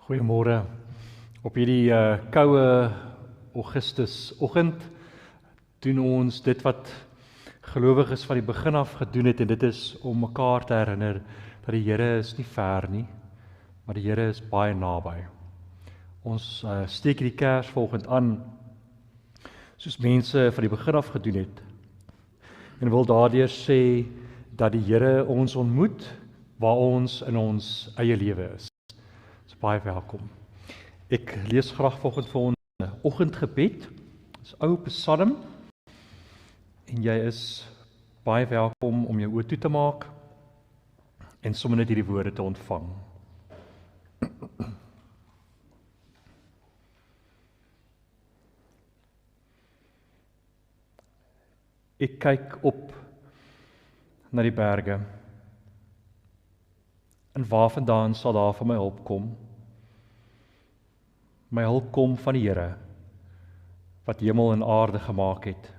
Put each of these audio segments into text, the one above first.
Goeiemôre. Op hierdie koue Augustusoggend doen ons dit wat gelowiges van die begin af gedoen het, en dit is om mekaar te herinner dat die Here is nie ver nie, maar die Here is baie naby. Ons steek hierdie Kersvolgend aan soos mense van die begin af gedoen het, en wil daardeur sê dat die Here ons ontmoet waar ons in ons eie lewe is. Baie welkom. Ek lees graag vanoggend vir ons 'n oggendgebed. Dit is ou Psalm, en jy is baie welkom om jou oë toe te maak en sommer net hierdie woorde te ontvang. Ek kyk op na die berge, en waarvandaan sal daar vir my hulp kom? My hulp kom van die Here, wat hemel en aarde gemaak het.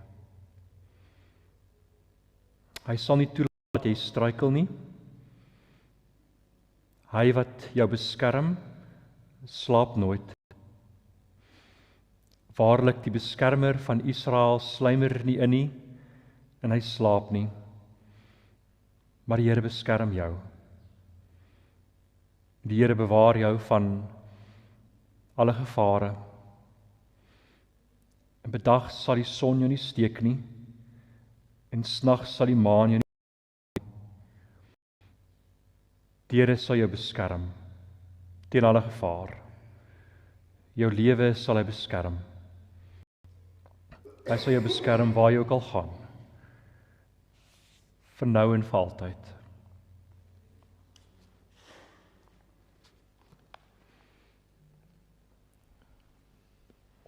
Hy sal nie toelaat dat jy struikel nie. Hy wat jou beskerm, slaap nooit. Waarlik, die beskermer van Israel sluimer nie in nie, en hy slaap nie. Maar die Here beskerm jou. Die Here bewaar jou van alle gevare. En bedag sal die son jou nie steek nie, en snags sal die maan jou nie. Die Here sal jou beskerm teen alle gevaar. Jou lewe sal hy beskerm. Hy sal jou beskerm waar jy ook al gaan, vir nou en vir altyd.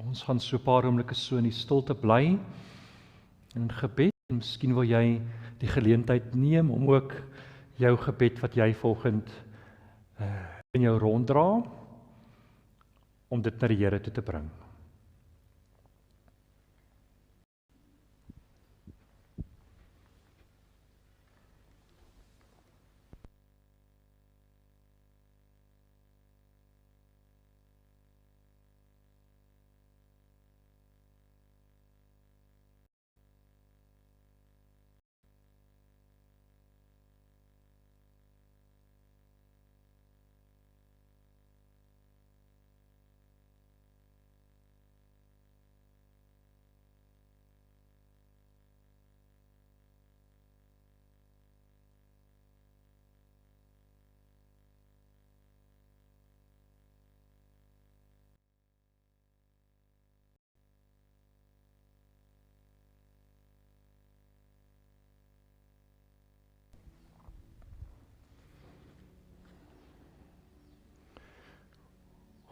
Ons gaan so 'n paar oomblikke so in die stilte bly in gebed. Miskien wil jy die geleentheid neem om ook jou gebed wat jy volgend in jou ronddra, om dit na die Here toe te bring.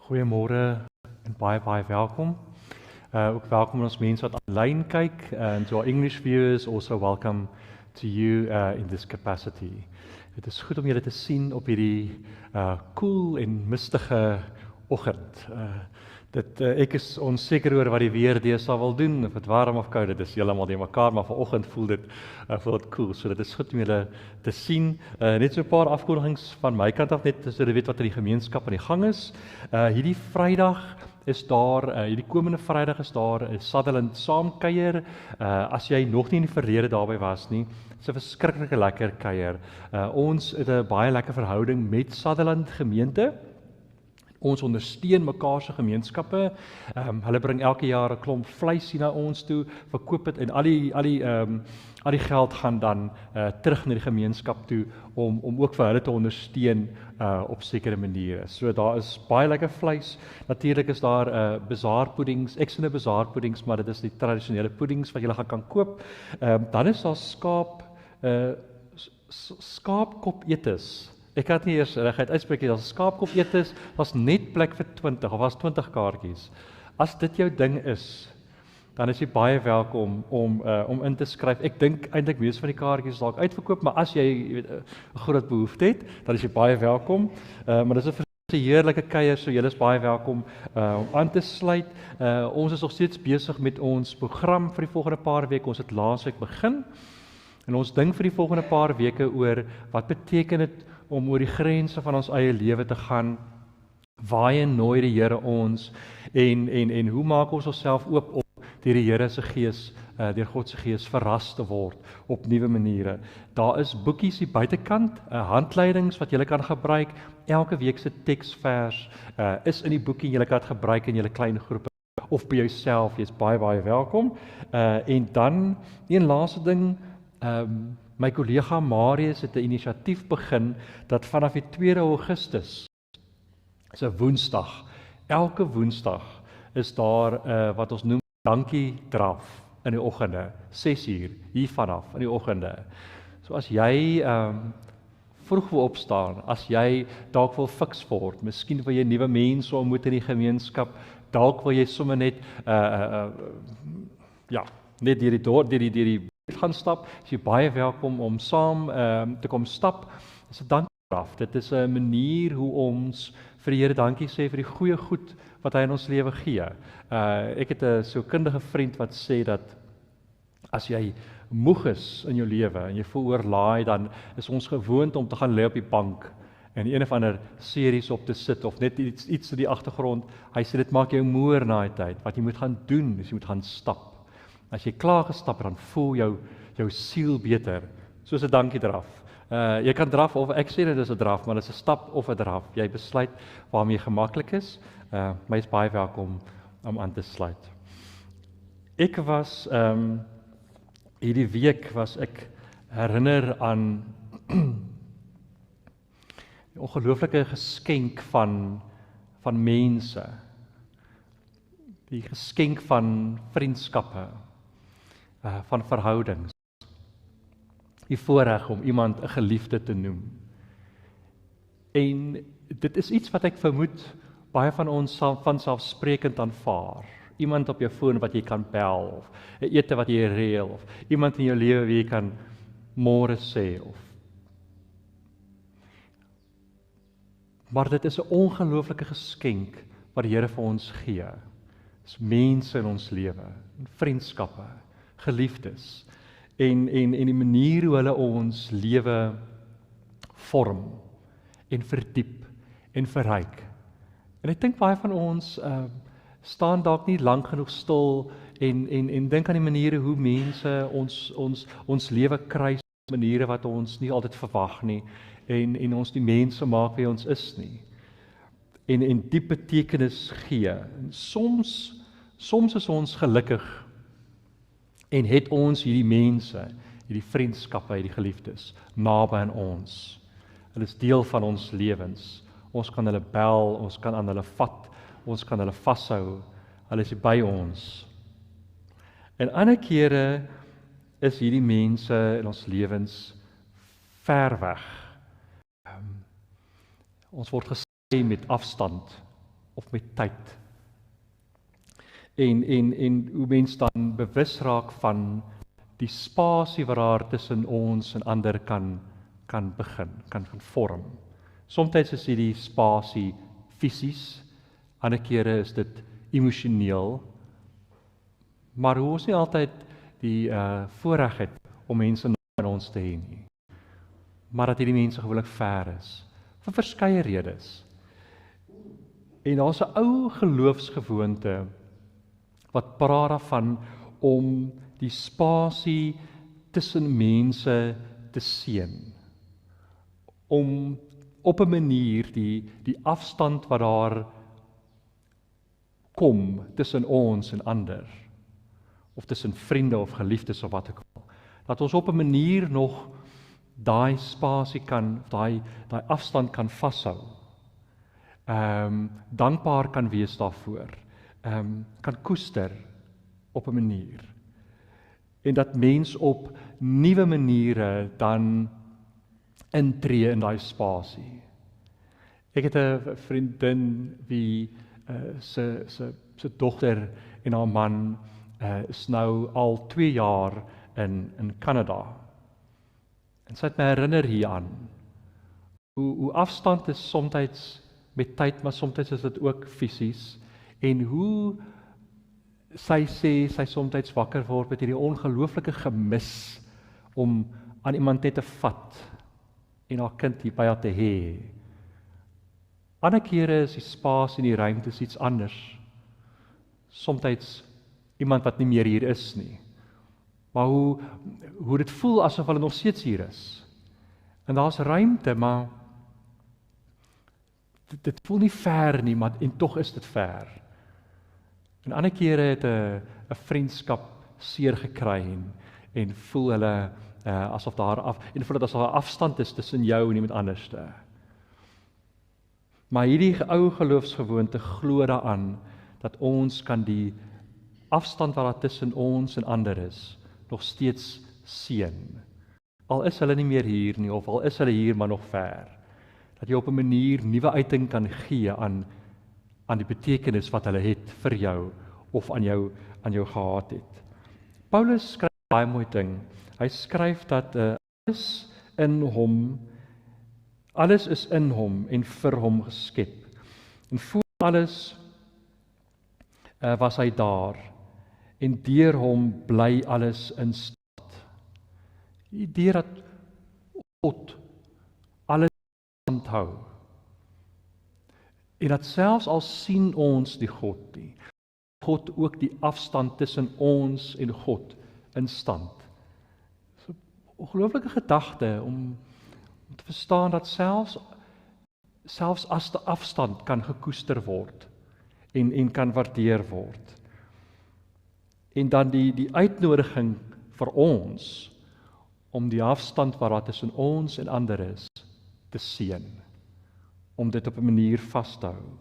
Goeiemôre en baie welkom. Ook welkom aan ons mense wat aanlyn kyk, and to our English viewers also welcome to you in this capacity. Dit is goed om julle te sien op hierdie koel en mistige oggend. Ek is onseker oor wat die weer deesdae wil doen, of dit warm of koud, dit is heeltemal die mekaar, maar vanoggend voel dit koel, so dit is goed om julle te sien. Net so 'n paar afkondigings van my kant af, net so julle weet wat in die gemeenskap aan die gang is. Hierdie Vrydag is daar, hierdie komende Vrydag is daar 'n Sutherland saamkuier. As jy nog nie in die verlede daarby was nie, is 'n verskriklike lekker kuier. Ons het 'n baie lekker verhouding met Sutherland gemeente. Ons ondersteun mekaar se gemeenskappe. Hulle bring elke jaar 'n klomp vleis hier na ons toe, verkoop dit, en al die geld gaan dan terug na die gemeenskap toe om ook vir hulle te ondersteun op sekere maniere. So daar is baie lekker vleis. Natuurlik is daar bazaarpuddings, eksende bazaarpuddings, maar dit is die tradisionele puddings wat jy kan koop. Dan is daar skaapkop etes. Ek kan nie eers reguit uitspreek nie, as skaapkop etes, was net plek vir 20, of was 20 kaartjies. As dit jou ding is, dan is jy baie welkom om in te skryf. Ek dink eintlik meeste van die kaartjies is dalk uitverkoop, maar as jy 'n groot behoefte het, dan is jy baie welkom. Maar dis 'n heerlike kuier, so julle is baie welkom om aan te sluit. Ons is nog steeds besig met ons program vir die volgende paar weke. Ons het laasweek begin, en ons dink vir die volgende paar weke oor wat beteken dit om oor die grense van ons eie lewe te gaan Waarheen nooi die Here ons en hoe maak ons onsself oop om deur die Here se Gees, deur God se Gees verras te word op nuwe maniere. Daar is boekies hier buitekant, handleidings wat jy kan gebruik. Elke week se teksvers is in die boekie, jy kan dit gebruik in julle klein groepe of by jouself. Jy's baie welkom. En dan, een laaste ding, my kollega Marius het 'n inisiatief begin dat vanaf die 2 Augustus, is 'n Woensdag. Elke Woensdag is daar wat ons noem dankie draf in die oggende, 6uur hier vanaf in die oggende. So as jy vroeg wil opstaan, as jy dalk wil fiks word, miskien wil jy nuwe mense ontmoet in die gemeenskap, dalk wil jy sommer net net deur die gaan stap, is jy baie welkom om saam te kom stap. Dis 'n dankdraf. Dit is 'n manier hoe ons vir die Here dankie sê vir die goeie goed wat hy in ons lewe gee. Ek het 'n sielkundige vriend wat sê dat as jy moeg is in jou lewe en jy voel oorlaai, dan is ons gewoond om te gaan lê op die bank en een of ander series op te sit of net iets in die agtergrond. Hy sê dit maak jou moer na die tyd. Wat jy moet gaan doen is jy moet gaan stap. As jy klaar gestap het, dan voel jou siel beter, soos 'n dankie draf. Jy kan draf of ek sê dit is 'n draf, maar dit is 'n stap of 'n draf. Jy besluit waarmee jy gemaklik is. My is baie welkom om aan te sluit. Ek was hierdie week was ek herinner aan die ongelooflike geskenk van mense. Die geskenk van vriendskappe, van verhoudings. Die voorreg om iemand 'n geliefde te noem. En dit is iets wat ek vermoed baie van ons vanselfsprekend aanvaar. Iemand op jou foon wat jy kan bel, of 'n ete wat jy reël, of iemand in jou lewe wie jy kan môre sê. Maar dit is 'n ongelooflike geskenk wat die Here vir ons gee. Dis mense in ons lewe, vriendskappe, geliefdes, en die manier hoe hulle ons lewe vorm, en verdiep, en verryk. En ek dink baie van ons staan dalk nie lank genoeg stil en dink aan die maniere hoe mense ons lewe kruis, maniere wat ons nie altyd verwag nie, en ons die mense maak wie ons is nie. En diep betekenis gee. En soms is ons gelukkig en het ons hierdie mense, hierdie vriendskappe, hierdie geliefdes naby aan ons. Hulle is deel van ons lewens. Ons kan hulle bel, ons kan aan hulle vat, ons kan hulle vashou. Hulle is by ons. En ander kere is hierdie mense in ons lewens ver weg. Ons word gesê met afstand of met tyd. En hoe mens dan bewus raak van die spasie wat daar tussen ons en ander kan begin, kan vorm. Somstyds is hierdie spasie fisies, ander kere is dit emosioneel, maar hoe ons nie altyd die voorreg het om mense naby ons te hê nie. Maar dat hierdie mense gewoonlik ver is, vir verskeie redes. En daar's 'n ou geloofsgewoonte wat praat daarvan om die spasie tussen mense te seën. Om op 'n manier die afstand wat daar kom tussen ons en ander, of tussen vriende of geliefdes of wat ook al, dat ons op 'n manier nog daai spasie kan, daai afstand kan vashou. Dankbaar kan wees daarvoor. Kan koester op 'n manier. En dat mens op nuwe maniere dan intree in daai spasie. Ek het 'n vriendin wie se dogter en haar man is nou al 2 jaar in Kanada. En sy het my herinner hieraan. Hoe afstand is soms met tyd, maar soms is dit ook fisies. En hoe sy sê sy soms wakker word met hierdie ongelooflike gemis om aan iemand net te vat en haar kind hier by haar te hê. Ander kere is die spasie en die ruimte iets anders. Somstyds iemand wat nie meer hier is nie. Maar hoe dit voel asof hulle nog steeds hier is. En daar's ruimte, maar dit voel nie ver nie, maar en tog is dit ver. En ander kere het 'n vriendskap seer gekry en voel hulle asof daar voel dit asof daar 'n afstand is tussen jou en iemand anderste. Maar hierdie ou geloofsgewoonte glo daaraan dat ons kan die afstand wat daar tussen ons en ander is, nog steeds seën. Al is hulle nie meer hier nie, of al is hulle hier maar nog ver. Dat jy op 'n manier nuwe uiting kan gee aan die betekenis wat hulle het vir jou of aan jou gehad het. Paulus skryf baie mooi ding. Hy skryf dat alles is in hom en vir hom geskep. En voor alles was hy daar en deur hom bly alles in stand. Die idee dat God alles in stand hou. En dat selfs al sien ons die God nie, God ook die afstand tussen ons en God in stand. So 'n ongelooflike gedagte om te verstaan dat selfs as die afstand kan gekoester word en kan waardeer word. En dan die uitnodiging vir ons om die afstand wat daar tussen ons en ander is te seën, om dit op 'n manier vas te hou.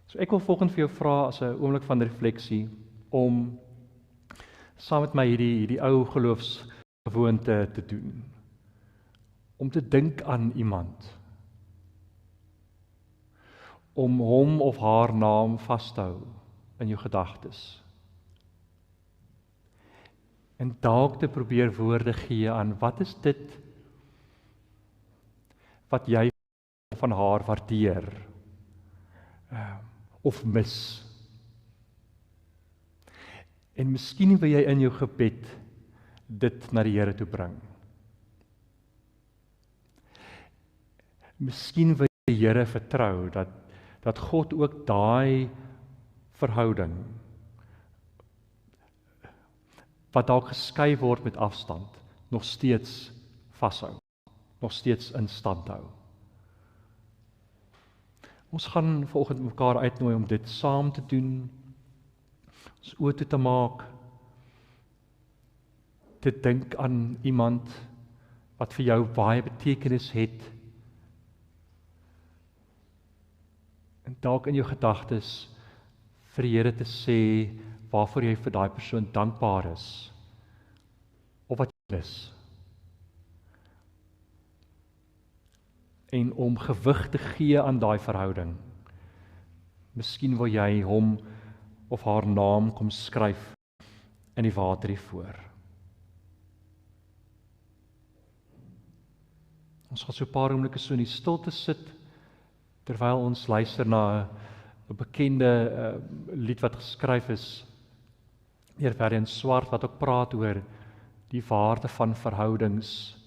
So ek wil volgende vir jou vra as 'n oomblik van refleksie om saam met my hierdie ou geloofsgewoonte te doen. Om te dink aan iemand. Om hom of haar naam vas te hou in jou gedagtes. En dalk te probeer woorde gee aan wat is dit wat jy van haar waardeer of mis. En miskien wil jy in jou gebed dit na die Here toe bring. Miskien wil jy die Here vertrou dat God ook daai verhouding wat dalk geskei word met afstand, nog steeds vashou, nog steeds in stand hou. Ons gaan vanoggend mekaar uitnooi om dit saam te doen, ons oë toe te maak, te dink aan iemand wat vir jou baie betekenis het, en dalk in jou gedagtes vir die Here te sê waarvoor jy vir daai persoon dankbaar is, of wat jy is. En om gewig te gee aan daai verhouding. Miskien wil jy hom of haar naam kom skryf in die water hiervoor. Ons gaan so 'n paar oomblikke so in die stilte sit, terwyl ons luister na 'n bekende lied wat geskryf is deur Verdian Swart, wat ook praat oor die waarde van verhoudings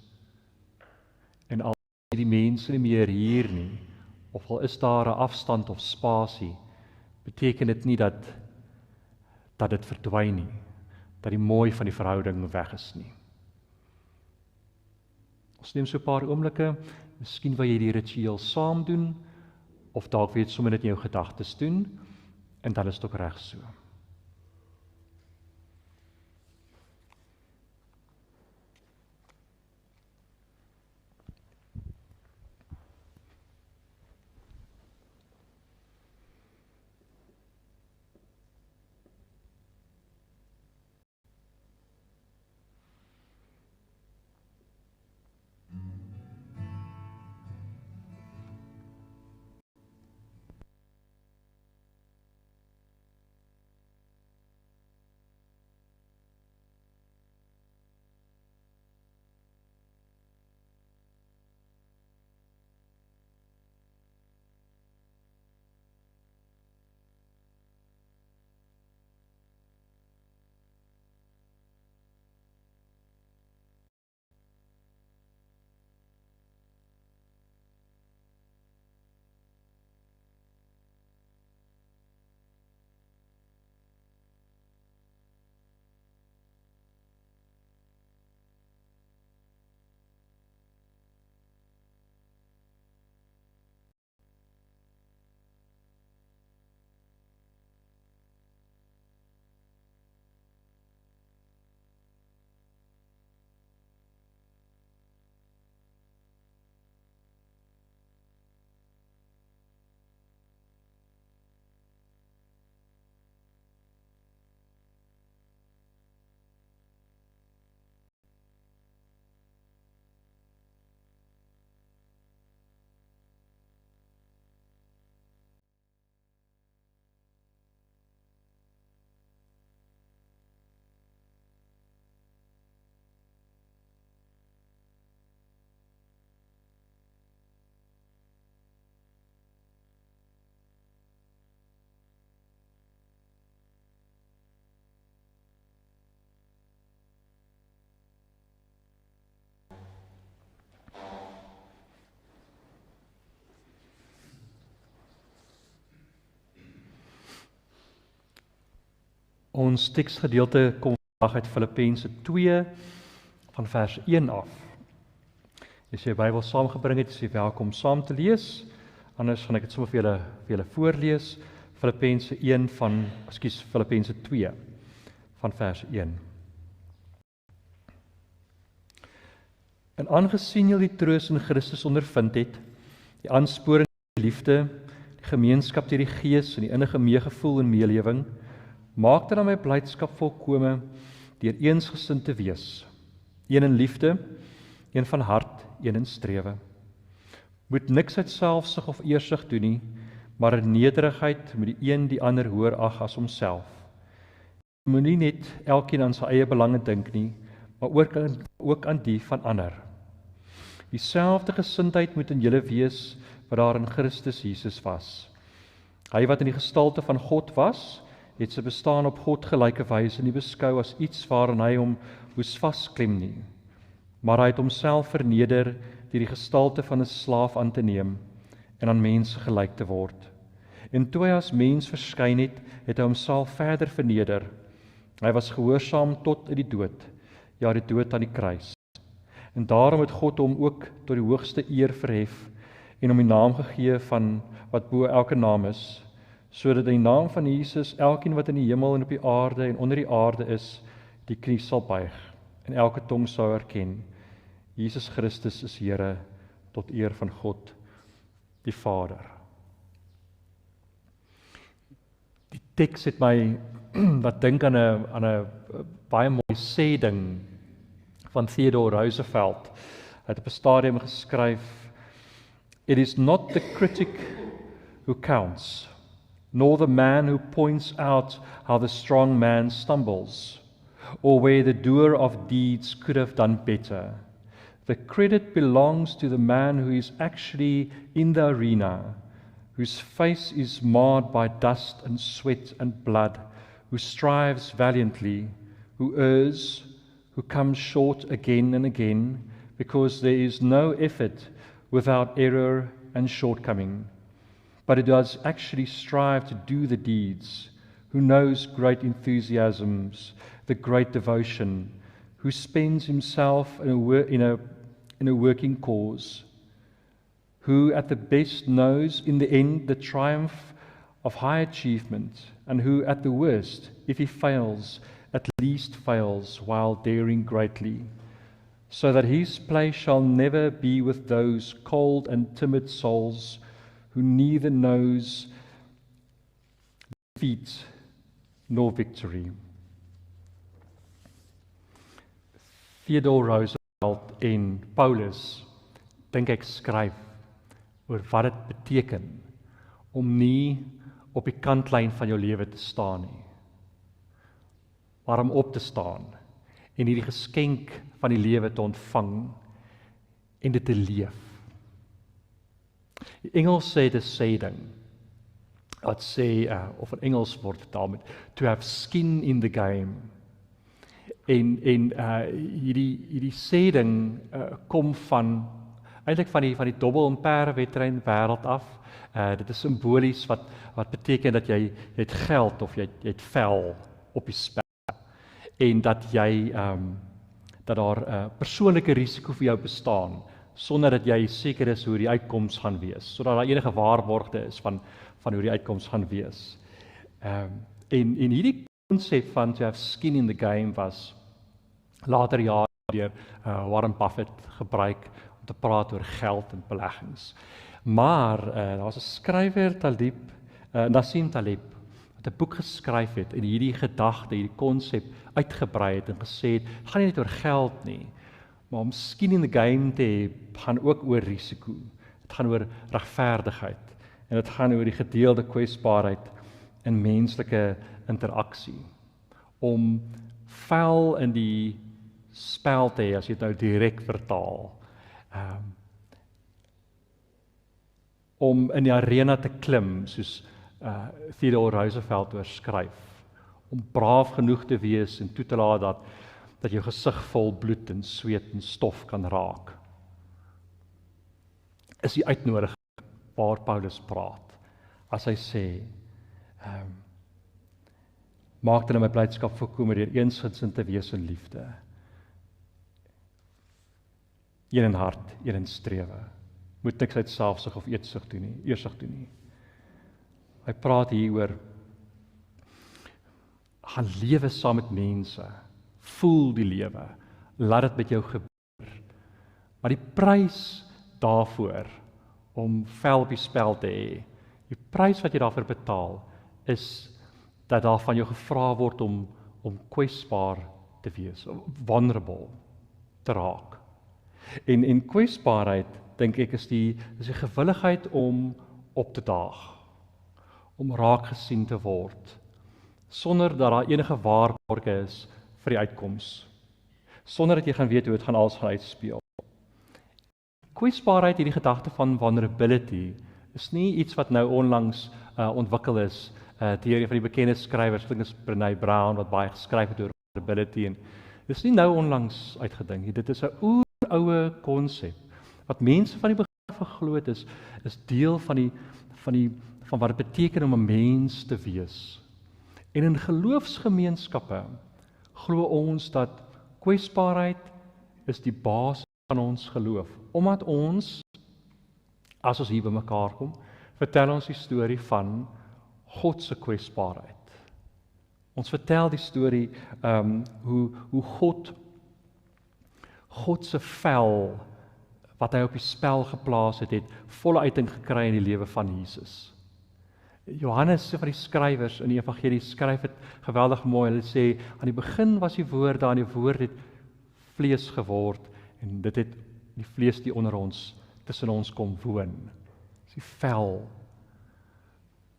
en al die mense nie meer hier nie, of al is daar 'n afstand of spasie, beteken dit nie dat dit verdwyn nie, dat die mooi van die verhouding weg is nie. Ons neem so 'n paar oomblikke, miskien wil jy die ritueel saam doen, of dalk wil jy dit sommer net in jou gedagtes doen, en dan is dit ook reg so. Ons teksgedeelte kom vandag uit Filippense 2 van vers 1 af. As jy Bybel saamgebring het, is jy welkom saam te lees. Anders gaan ek dit sommer vir julle voorlees. Filippense 2 van vers 1. En aangesien julle die troos in Christus ondervind het, die aansporing die liefde, die gemeenskap deur die Gees en die innige meegevoel en meelewing, maak dan my blydskap volkome deur eensgesind te wees, een in liefde, een van hart, een in strewe. Moet niks uit selfsug of eersug doen nie, maar in nederigheid moet die een die ander hoër ag as homself. Moenie net elkeen aan sy eie belange dink nie, maar ook aan die van ander. Dieselfde gesindheid moet in julle wees wat daar in Christus Jesus was. Hy wat in die gestalte van God was, het sy bestaan op God gelyke wyse nie beskou as iets waarin hy hom moes vasklem nie, maar hy het homself verneder deur die gestalte van 'n slaaf aan te neem en aan mense gelyk te word. En toe hy as mens verskyn het, het hy homself verder verneder. Hy was gehoorsaam tot in die dood, ja die dood aan die kruis. En daarom het God hom ook tot die hoogste eer verhef en hom die naam gegee van wat bo elke naam is, sodat in die naam van Jesus elkeen wat in die hemel en op die aarde en onder die aarde is, die knie sal buig en elke tong sal erken, Jesus Christus is Here tot eer van God die Vader. Die teks het my wat dink aan 'n baie mooi sêding van Theodore Roosevelt. Hy het op 'n stadium geskryf: It is not the critic who counts, nor the man who points out how the strong man stumbles, or where the doer of deeds could have done better. The credit belongs to the man who is actually in the arena, whose face is marred by dust and sweat and blood, who strives valiantly, who errs, who comes short again and again, because there is no effort without error and shortcoming, but who does actually strive to do the deeds, who knows great enthusiasms, the great devotion, who spends himself in a working cause, who at the best knows in the end the triumph of high achievement, and who at the worst, if he fails, at least fails while daring greatly, so that his place shall never be with those cold and timid souls who neither knows defeat nor victory. Theodore Roosevelt en Paulus, dink ek, skryf oor wat dit beteken om nie op die kantlyn van jou lewe te staan nie, maar om op te staan en hierdie geskenk van die lewe te ontvang en dit te leef. Die Engels sê dit sêding, wat sê, of in Engels word vertaal met to have skin in the game. En hierdie sêding kom van eintlik van die dobbel en perde wedren wêreld af. Dit is simbolies wat beteken dat jy het geld of jy het vel op die spel en dat jy dat daar persoonlike risiko vir jou bestaan sonder dat jy seker is hoe die uitkoms gaan wees, sodat daar enige waarborgde is van hoe die uitkoms gaan wees. En hierdie konsep van to have skin in the game was later jare deur Warren Buffett gebruik om te praat oor geld en beleggings. Maar daar was 'n skrywer, Nassim Taleb, wat 'n boek geskryf het en hierdie gedagte, hierdie konsep uitgebrei het en gesê het, het gaan nie net oor geld nie, maar om skin in the game te hê, gaan ook oor risiko. Dit gaan oor regverdigheid en dit gaan oor die gedeelde kwesbaarheid in menslike interaksie. Om vel in die spel te hê, as jy dit nou direk vertaal. Om in die arena te klim, soos Theodore Roosevelt oorskryf, om braaf genoeg te wees en toe te laat dat jou gesig vol bloed en sweet en stof kan raak. Is die uitnodiging waar Paulus praat, as hy sê, Maak hulle my blydskap volkome deur eensgesind te wees in liefde. Een in hart, een in strewe. Moet niks uit selfsug of eetsug doen nie, eersug doen nie. Hy praat hier oor gaan lewe saam met mense. Voel die lewe. Laat dit met jou gebeur. Maar die prys daarvoor om vel op die spel te hê, die prys wat jy daarvoor betaal, is dat daar van jou gevra word om kwesbaar te wees, vulnerable te raak. En kwesbaarheid, dink ek, is die gewilligheid om op te daag, om raak gesien te word, sonder dat daar enige waarborge is vir die uitkoms, sonder dat jy gaan weet hoe dit alles gaan uitspeel. Kwesbaarheid, hierdie gedagte van vulnerability, is nie iets wat nou onlangs ontwikkel is deur een van die bekende skrywers, ek dink is Brené Brown, wat baie geskryf het oor vulnerability, en dit is nie nou onlangs uitgedink nie, dit is 'n oeroue konsep, wat mense van die begin geglo het is deel van wat dit beteken om 'n mens te wees. En in geloofsgemeenskappe glo ons dat kwesbaarheid is die basis van ons geloof, omdat ons, as ons hier by mekaar kom, vertel ons die storie van God se kwesbaarheid. Ons vertel die storie hoe God se vel wat hy op die spel geplaas het volle uiting gekry in die lewe van Jesus. Johannes, van die skrywers in die evangelie, skryf het geweldig mooi. Hulle sê, aan die begin was die woord daar, en die woord het vlees geword, en dit het die vlees die onder ons, tussen ons kom woon. Dis die vel,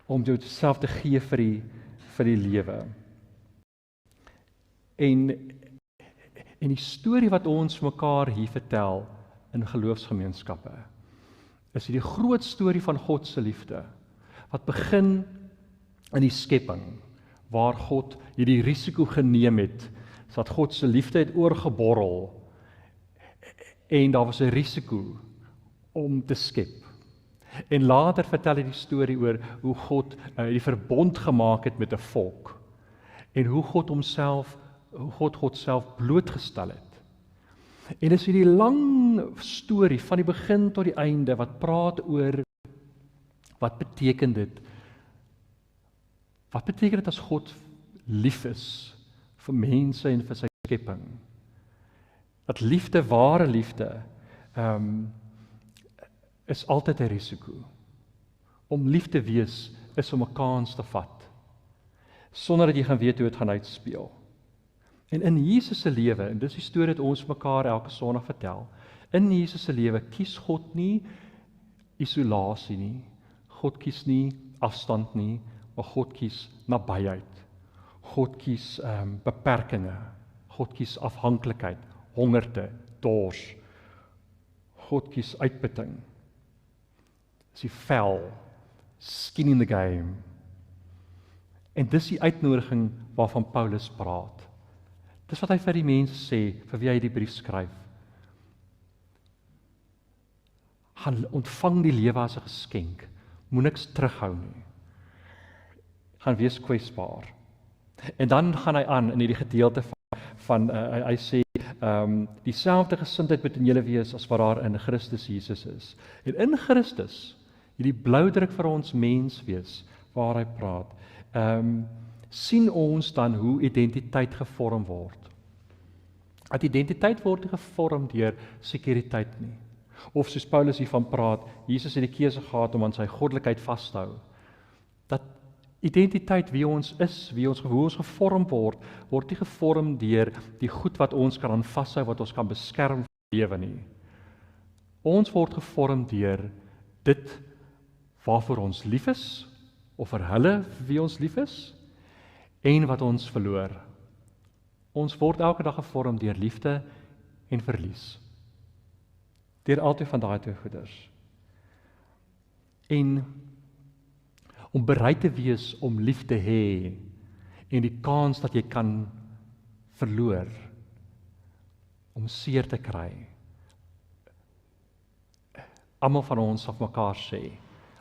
om jouself te gee vir die lewe. En die storie wat ons mekaar hier vertel in geloofsgemeenskappe, is die groot storie van God se liefde, wat begin in die skepping, waar God hierdie risiko geneem het, dat God se liefde het oorgeborrel, en daar was 'n risiko om te skep. En later vertel hy die storie oor hoe God die verbond gemaak het met 'n volk, en hoe God self blootgestel het. En dis hierdie lang storie van die begin tot die einde wat praat oor wat beteken dit? Wat beteken dit as God lief is vir mense en vir sy skepping? Dat liefde, ware liefde, is altyd 'n risiko. Om lief te wees is om 'n kans te vat, sonder dat jy gaan weet hoe dit gaan uitspeel. En in Jesus se lewe, en dis die storie wat ons mekaar elke Sondag vertel, in Jesus se lewe kies God nie isolasie nie, God kies nie afstand nie, maar God kies nabyheid. God kies beperkinge, God kies afhanklikheid, hongerte, dors. God kies uitputting. Dis die vel, skin in the game. En dis die uitnodiging waarvan Paulus praat. Dis wat hy vir die mense sê, vir wie hy die brief skryf. Gaan ontvang die lewe as 'n geskenk. Moet niks terughou nie. Gaan wees kwesbaar. En dan gaan hy aan in hierdie gedeelte van hy sê, dieselfde gesindheid moet in julle wees as wat daar in Christus Jesus is. En in Christus, hierdie bloudruk vir ons mens wees, waar hy praat, sien ons dan hoe identiteit gevorm word. Dat identiteit word nie gevorm deur sekuriteit nie. Of soos Paulus hiervan praat, Jesus het die keuse gehad om aan sy goddelikheid vas te hou. Dat identiteit, wie ons is, hoe ons gevorm word nie gevorm deur die goed wat ons kan aan vashou, wat ons kan beskerm vir lewe nie. Ons word gevorm deur dit waarvoor ons lief is, of vir hulle wie ons lief is, en wat ons verloor. Ons word elke dag gevorm deur liefde en verlies. Deur altyd van daai twee goeders. En om bereid te wees om lief te hê, en die kans dat jy kan verloor, om seer te kry. Almal van ons sal mekaar sê,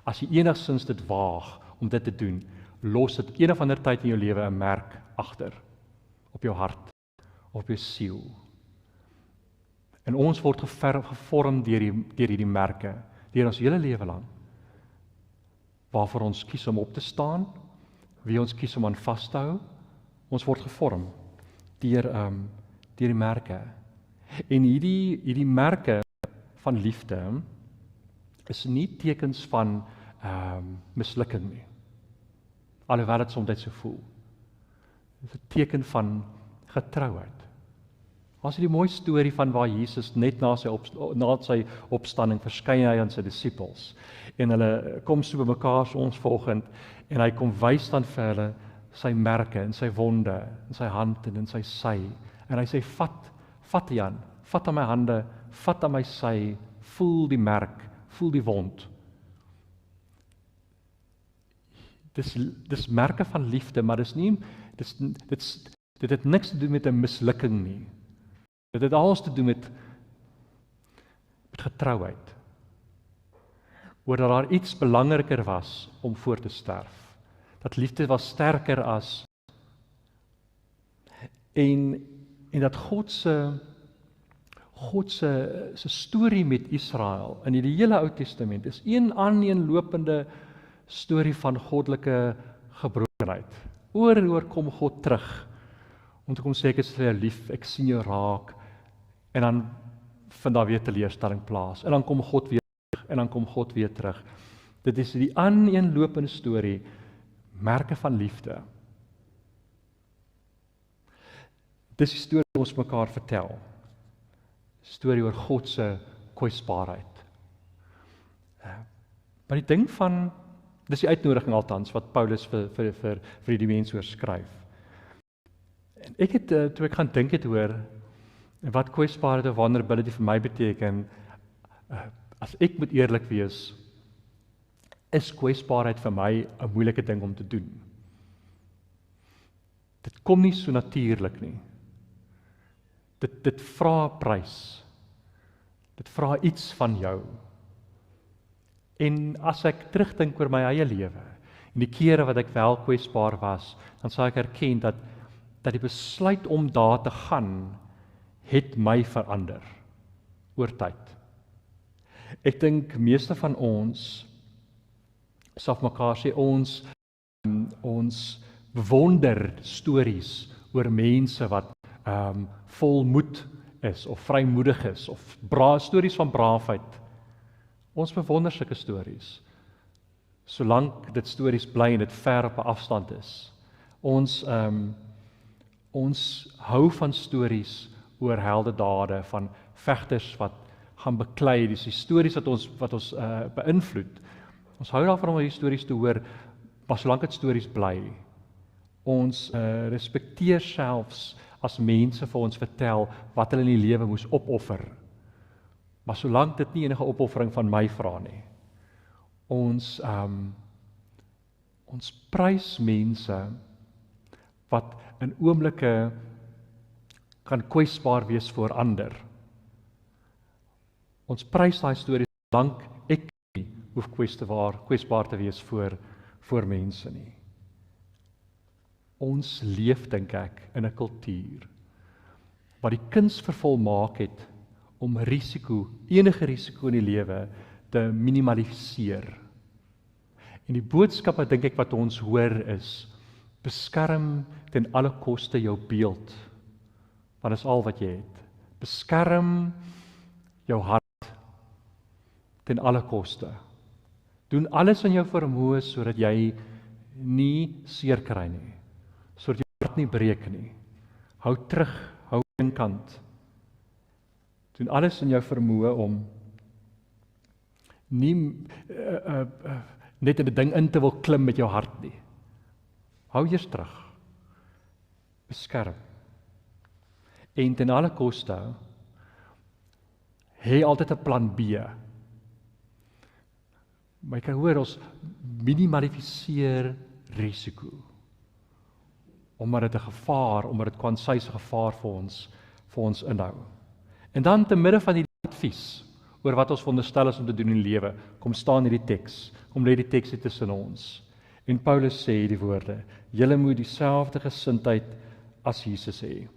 as jy enigstens dit waag om dit te doen, los dit een of ander tyd in jou lewe 'n merk agter, op jou hart, op jou siel. En ons word gevorm deur hierdie merke, deur ons hele lewe lang, waarvoor ons kies om op te staan, wie ons kies om aan vas te hou. Ons word gevorm deur die merke. En hierdie merke van liefde is nie tekens van mislukking nie. Alhoewel dit soms so voel. Dit is 'n teken van getrouheid. As jy die mooi storie van waar Jesus net na sy opstanding verskyn hy aan sy disippels. En hulle kom so bymekaar so ons volgend en hy kom wys dan vir hulle sy merke en sy wonde, in sy hand en in sy sy. En hy sê, vat Jan, vat aan my hande, vat aan my sy, voel die merk, voel die wond. Dis merke van liefde, maar dit het niks te doen met 'n mislukking nie. Dit het alles te doen met getrouheid. Oor dat daar iets belangriker was om voor te sterf. Dat liefde was sterker as en dat God se storie met Israel in die hele Ou Testament is een aaneenlopende storie van goddelike gebrokenheid. Oor en oor kom God terug om te kom sê ek is vir jou lief, ek sien jou raak en dan vind daar weer teleurstelling plaas en dan kom God weer terug en dan kom God weer terug. Dit is die aaneenlopende storie, merke van liefde. Dis die storie wat ons mekaar vertel. Storie oor God se kwesbaarheid. Maar die ding van, dis die uitnodiging althans wat Paulus vir die mense oorskryf. En ek het toe ek gaan dink het oor wat kwesbaarheid of vulnerability vir my beteken, as ek moet eerlik wees, is kwesbaarheid vir my 'n moeilike ding om te doen. Dit kom nie so natuurlik nie. Dit vra 'n prys. Dit vra iets van jou. En as ek terugdink oor my eie lewe, en die kere wat ek wel kwesbaar was, dan sal ek erken dat die besluit om daar te gaan, het my verander, oor tyd. Ek dink meeste van ons, sal vir mekaar sê, ons bewonder stories oor mense wat vol moed is, of vrymoedig is, of stories van braafheid. Ons bewonder sulke stories, solank dit stories bly en dit ver op 'n afstand is. Ons hou van stories oor heldedade, van vegters wat gaan beklei, dis die stories wat ons beïnvloed. Ons hou daarvan om hierdie stories te hoor, maar solank dit stories bly. Ons respekteer selfs as mense vir ons vertel wat hulle in die lewe moes opoffer. Maar solank dit nie enige opoffering van my vra nie. Ons prys mense wat in oomblikke kan kwesbaar wees voor ander. Ons prys daai stories solank ek nie hoef kwesbaar te wees voor mense nie. Ons leef, dink ek, in 'n kultuur wat die kuns vervolmaak het om enige risiko in die lewe te minimaliseer. En die boodskap dink ek wat ons hoor is, beskerm ten alle koste jou beeld, want dit is al wat jy het. Beskerm jou hart ten alle koste. Doen alles in jou vermoë sodat jy nie seer kry nie, sodat jou hart nie breek nie. Hou terug, hou aan kant. Doen alles in jou vermoë om nie net in 'n ding in te wil klim met jou hart nie. Hou eers terug. Beskerm. En ten alle koste, hê altyd 'n plan B. Maar jy kan hoor, ons minimaliseer risiko. Omdat dit 'n gevaar, omdat dit kwansyse gevaar vir ons inhou. En dan te midde van die advies oor wat ons veronderstel is om te doen in die lewe, kom staan hierdie teks, kom lê die teks hier tussen ons. En Paulus sê die woorde: julle moet dieselfde gesindheid as Jesus hê.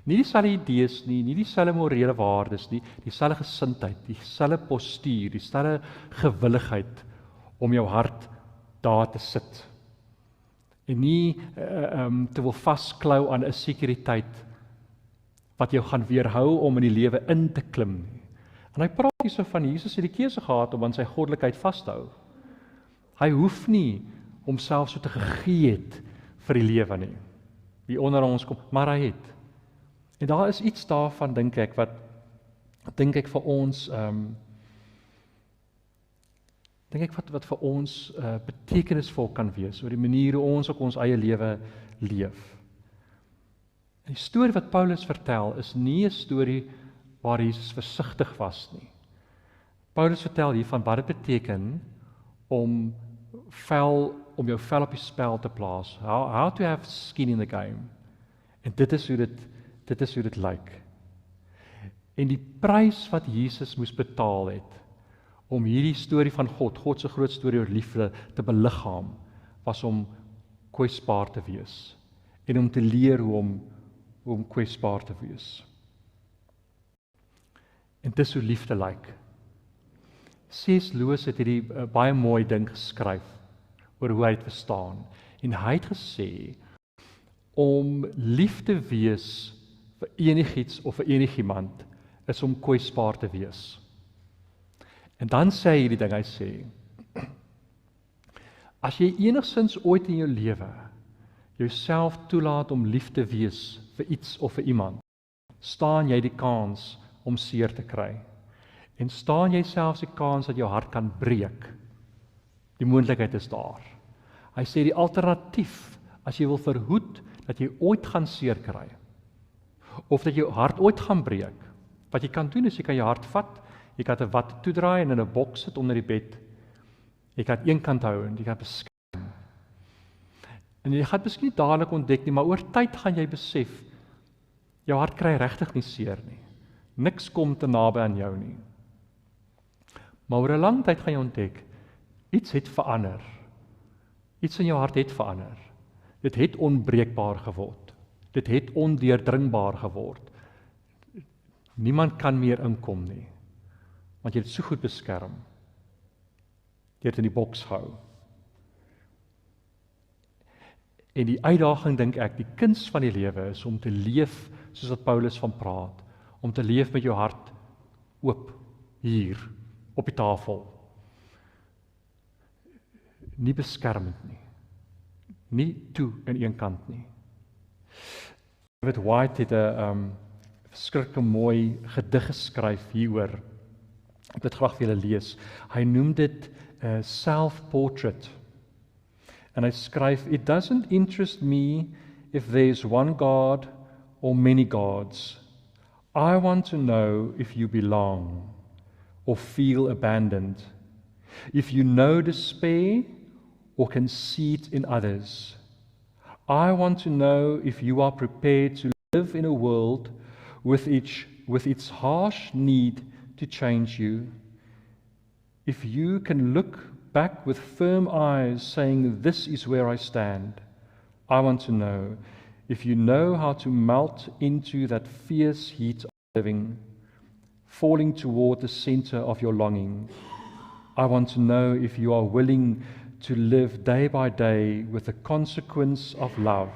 Nie dieselfde idees nie, nie dieselfde morele waardes nie, dieselfde gesindheid, dieselfde postuur, dieselfde gewilligheid om jou hart daar te sit. En nie te wil vasklou aan 'n sekuriteit wat jou gaan weerhou om in die lewe in te klim nie. En hy praat hierso van Jesus het die keuse gehad om aan sy goddelikheid vas te hou. Hy hoef nie homself so te gegee het vir die lewe nie. Wie onder ons kom, maar hy het. En daar is iets daarvan, dink ek, wat vir ons wat vir ons betekenisvol kan wees oor die manier hoe ons ook ons eie lewe leef. Die storie wat Paulus vertel is nie 'n storie waar Jesus versigtig was nie. Paulus vertel hier van wat dit beteken om jou vel op die spel te plaas. How to have skin in the game. En dit is hoe dit lyk. En die prys wat Jesus moes betaal het om hierdie storie van God se groot storie oor liefde te beliggaam, was om kwesbaar te wees en om te leer hoe om kwesbaar te wees. En dis hoe liefde lyk. C.S. Lewis het hierdie baie mooi ding geskryf oor hoe hy dit verstaan. En hy het gesê om lief te wees vir enigiets of vir enigiemand is om kwesbaar te wees. En dan sê hy hierdie ding, hy sê, as jy enigsins ooit in jou lewe jouself toelaat om lief te wees vir iets of vir iemand, staan jy die kans om seer te kry. En staan jy selfs die kans dat jou hart kan breek. Die moontlikheid is daar. Hy sê die alternatief, as jy wil verhoed dat jy ooit gaan seer kry, of dat jou hart ooit gaan breek, wat jy kan doen is jy kan jou hart vat, jy kan 'n wat toedraai en in 'n boks sit onder die bed. Jy kan een kant hou en jy kan beskerm. En jy gaan miskien nie dadelik ontdek nie, maar oor tyd gaan jy besef, jou hart kry regtig nie seer nie. Niks kom te naby aan jou nie. Maar oor 'n lang tyd gaan jy ontdek, iets het verander. Iets in jou hart het verander. Dit het onbreekbaar geword. Dit het ondeurdringbaar geword. Niemand kan meer inkom nie, want jy het so goed beskerm. Jy het in die boks gehou. En die uitdaging, dink ek, die kuns van die lewe is om te leef soos wat Paulus van praat, om te leef met jou hart oop, hier, op die tafel. Nie beskermend nie. Nie toe in een kant nie. David White het 'n verskriklik mooi gedig geskryf hieroor. Ek wil dit graag vir julle lees. Hy noem dit 'n self-portrait. En hy skryf, "It doesn't interest me if there's one God or many gods. I want to know if you belong or feel abandoned, if you know despair or can see it in others. I want to know if you are prepared to live in a world with its harsh need to change you. If you can look back with firm eyes saying, 'This is where I stand.' I want to know if you know how to melt into that fierce heat of living, falling toward the center of your longing. I want to know if you are willing to live day by day with the consequence of love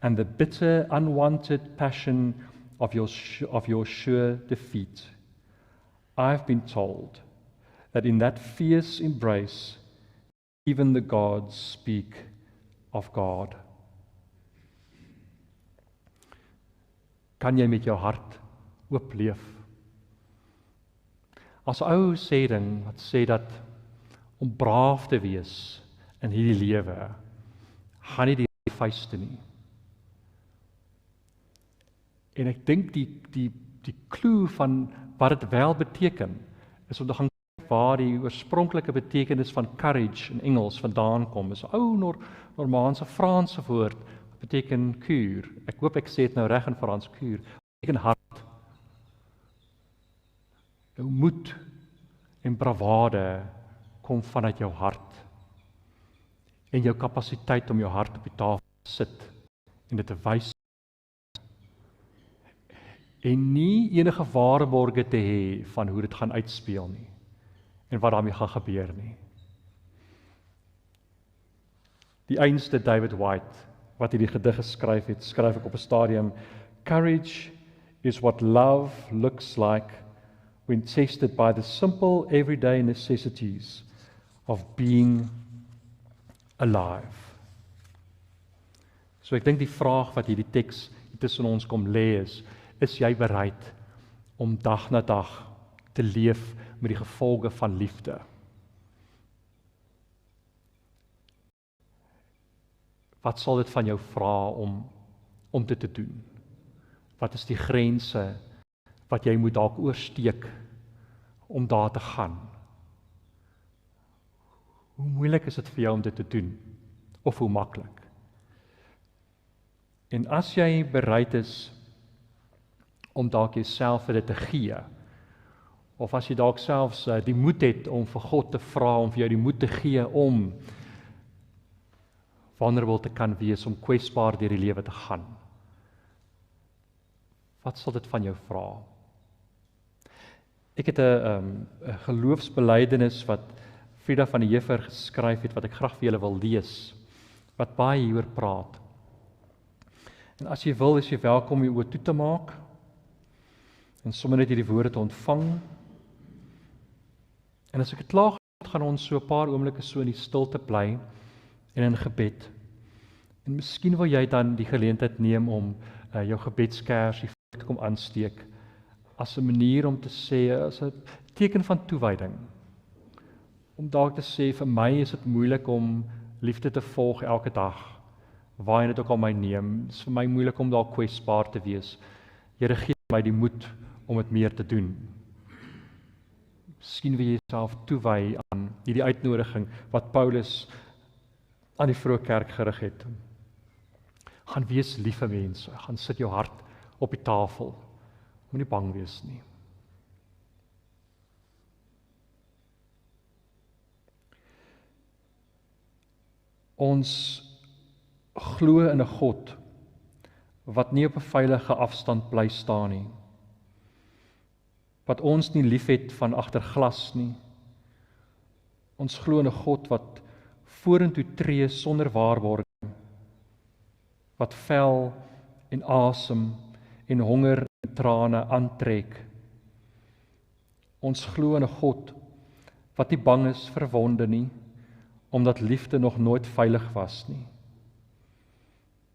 and the bitter, unwanted passion of your sure defeat. I've been told that in that fierce embrace, even the gods speak of God." Kan jy met jou hart oop leef? As 'n ou sêding wat sê dat om braaf te wees in hierdie lewe, gaan nie die vuiste nie. En ek dink die klou van wat dit wel beteken, is om te gaan kyk waar die oorspronklike betekenis van courage in Engels vandaan kom. Is 'n ou Normaanse Franse woord, wat beteken kuur. Ek hoop ek sê dit nou reg in Frans, kuur. Beteken hart. Jou moed en bravade kom vanuit jou hart. en jou kapasiteit om jou hart op die tafel te sit en dit te wys en nie enige waarborge te hê van hoe dit gaan uitspeel nie en wat daarmee gaan gebeur nie. Die einste David White, wat hierdie gedig geskryf het, skryf ek op 'n stadium, "Courage is what love looks like when tested by the simple everyday necessities of being alive." So ek dink die vraag wat hierdie teks tussen ons kom lê is jy bereid om dag na dag te leef met die gevolge van liefde? Wat sal dit van jou vra om dit te doen? Wat is die grense wat jy moet dalk oorsteek om daar te gaan? Hoe moeilik is dit vir jou om dit te doen? Of hoe maklik? En as jy bereid is om dalk jouself vir dit te gee, of as jy dalk selfs die moed het om vir God te vra, om vir jou die moed te gee om vulnerable te kan wees, om kwesbaar deur die lewe te gaan. Wat sal dit van jou vra? Ek het 'n geloofsbelydenis wat Frida van die Heever geskryf het, wat ek graag vir julle wil lees, wat baie hieroor praat. En as jy wil, is jy welkom om jou oë toe te maak, en sommer net hierdie woorde te ontvang. En as ek het klaar gaan ons so 'n paar oomblikke so in die stilte bly, en in gebed. En miskien wil jy dan die geleentheid neem om jou gebedskersie te kom aansteek, as 'n manier om te sê, as 'n teken van toewyding. Om dalk te sê, vir my is dit moeilik om liefde te volg elke dag, waar dit ook al my neem. Dit is vir my moeilik om dalk kwesbaar te wees. Here, gee my die moed om dit meer te doen. Miskien wil jy jouself toewy aan hierdie uitnodiging wat Paulus aan die vroeë kerk gerig het. Gaan wees liewe mense, gaan sit jou hart op die tafel. Moenie bang wees nie. Ons glo in 'n God wat nie op 'n veilige afstand bly staan nie. Wat ons nie liefhet van agter glas nie. Ons glo in 'n God wat vorentoe tree sonder waarborge, wat vel en asem en honger en trane aantrek. Ons glo in 'n God wat nie bang is vir wonde nie, omdat liefde nog nooit veilig was nie.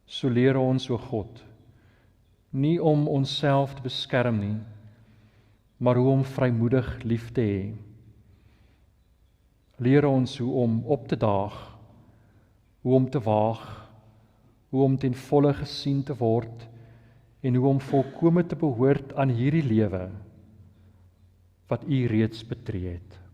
So leer ons, o God, nie om onsself te beskerm nie, maar hoe om vrymoedig lief te hê. Leer ons hoe om op te daag, hoe om te waag, hoe om ten volle gesien te word en hoe om volkome te behoort aan hierdie lewe wat U reeds betree het.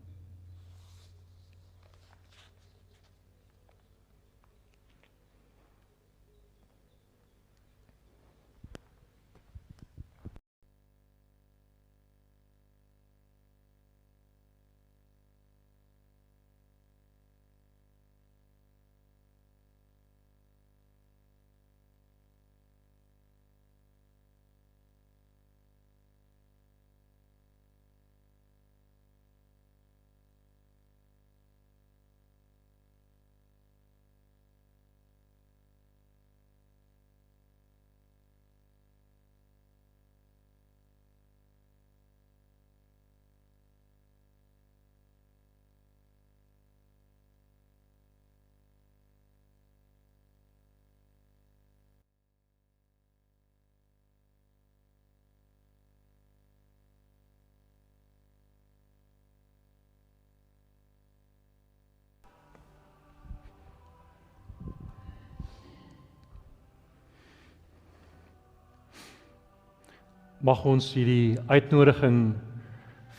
Mag ons hierdie uitnodiging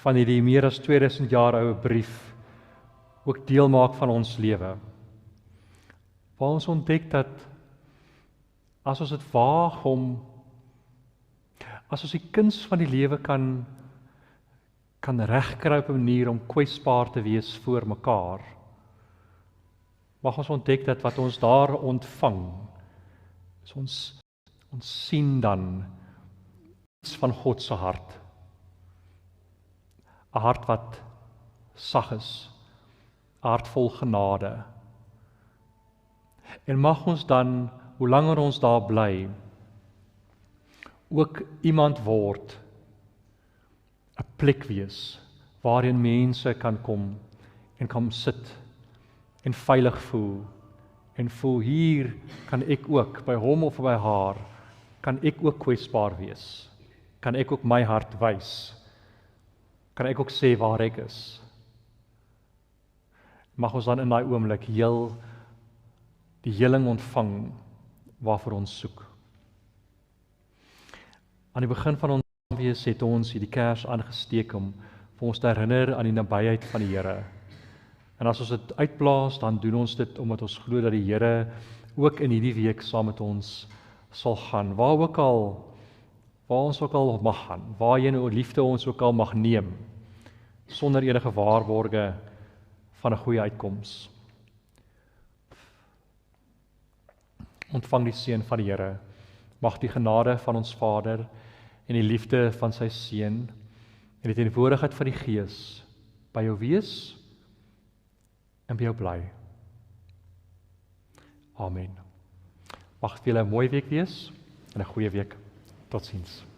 van hierdie meer as 2000 jaar oue brief ook deel maak van ons lewe. Waar ons ontdek dat as ons dit waag om, as ons die kuns van die lewe kan regkry op 'n manier om kwesbaar te wees voor mekaar, mag ons ontdek dat wat ons daar ontvang, is ons sien dan iets van God se hart. 'n Hart wat sag is, 'n hart vol genade. En mag ons dan, hoe langer ons daar bly, ook iemand word, 'n plek wees, waarin mense kan kom en kan sit en veilig voel en voel hier kan ek ook, by hom of by haar, kan ek ook kwesbaar wees, kan ek ook my hart wys, kan ek ook sê waar ek is. Mag ons dan in daai oomblik die heling ontvang waarvoor ons soek. Aan die begin van ons wees het ons hierdie kers aangesteek om vir ons te herinner aan die nabyheid van die Here. En as ons dit uitblaas, dan doen ons dit omdat ons glo dat die Here ook in hierdie week saam met ons sal gaan. Waar ons ook al mag gaan, waarheen oor liefde ons ook al mag neem, sonder enige waarborge van 'n goeie uitkoms. Ontvang die seën van die Here. Mag die genade van ons Vader en die liefde van sy Seun en die teenwoordigheid van die Gees by jou wees en by jou bly. Amen. Mag dit vir julle 'n mooi week wees en 'n goeie week. Totsiens.